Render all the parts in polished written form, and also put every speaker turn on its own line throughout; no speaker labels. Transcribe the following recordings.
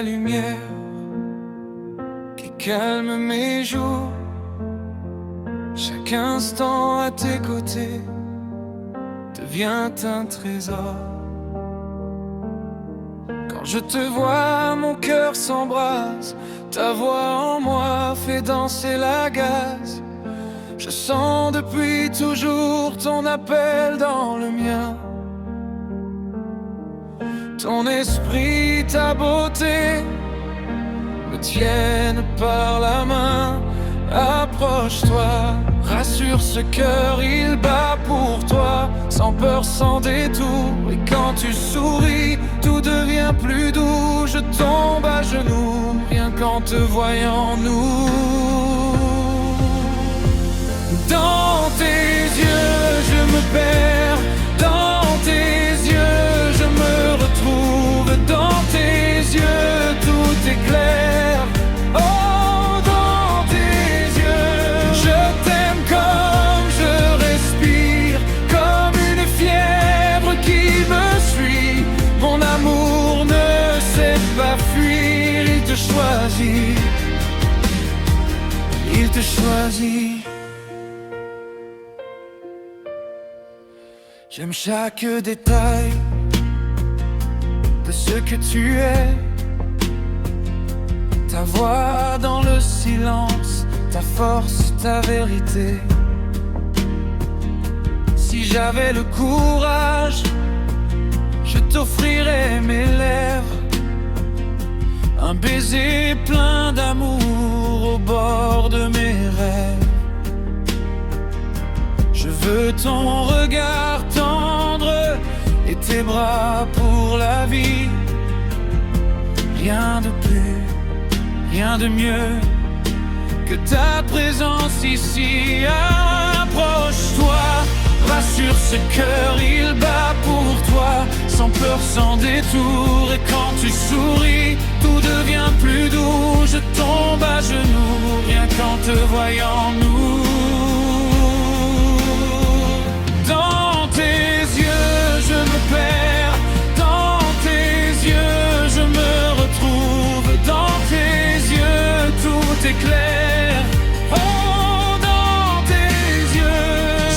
la lumière qui calme mes jours. Chaque instant à tes côtés devient un trésor. Quand je te vois, mon cœur s'embrase. Ta voix en moi fait danser la gaze. Je sens depuis toujours ton appel dans le mien. Ton esprit, ta beauté me tiennent par la main. Approche-toi, rassure ce cœur, il bat pour toi. Sans peur, sans détour. Et quand tu souris, tout devient plus doux. Je tombe à genoux, rien qu'en te voyant nous. Dans tes yeux, je me perds. Dans tes yeux, je me retrouve. Dans tes yeux, tout est clair. Oh, dans tes yeux, je t'aime comme je respire, comme une fièvre qui me suit. Mon amour ne sait pas fuir, il te choisit. Il te choisit. J'aime chaque détail de ce que tu es. Ta voix dans le silence, ta force, ta vérité. Si j'avais le courage, je t'offrirais mes lèvres. Un baiser plein d'amour au bord de mes rêves. Je veux ton regard tendre et tes bras pour la vie. Rien de plus, rien de mieux que ta présence ici. Approche-toi, rassure ce cœur, il bat pour toi. Sans peur, sans détour. Et quand tu souris, tout devient plus doux. Je tombe à genoux, rien qu'en te voyant nous. Dans tes yeux, je me perds. Dans tes yeux, je me retrouve. Dans tes yeux, tout est clair. Oh, dans tes yeux,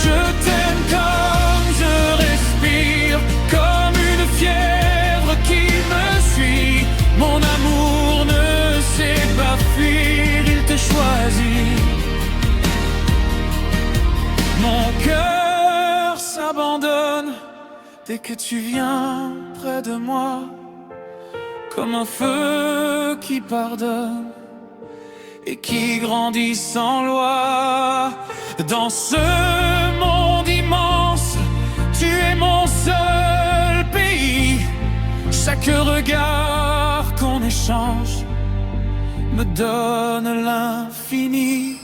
je t'aime comme je respire, comme une fièvre qui me suit. Mon amour ne sait pas fuir, il te choisit. Mon cœur s'abandonne dès que tu viens près de moi, comme un feu qui pardonne et qui grandit sans loi. Dans ce monde immense, tu es mon seul pays. Chaque regard qu'on échange me donne l'infini.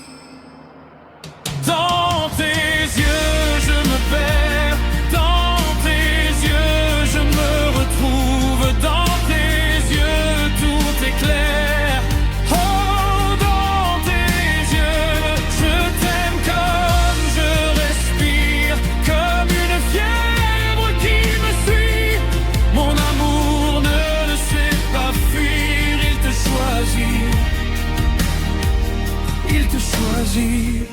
Dans tes yeux, je me perds. Dans tes yeux, je me retrouve. Dans tes yeux, tout est clair. Oh, dans tes yeux, je t'aime comme je respire, comme une fièvre qui me suit. Mon amour ne sait pas fuir, il te choisit. Il te choisit.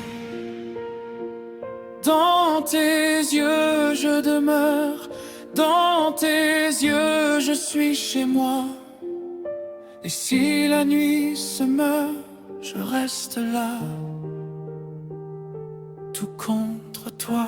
Dans tes yeux je demeure, dans tes yeux je suis chez moi. Et si la nuit se meurt, je reste là, tout contre toi.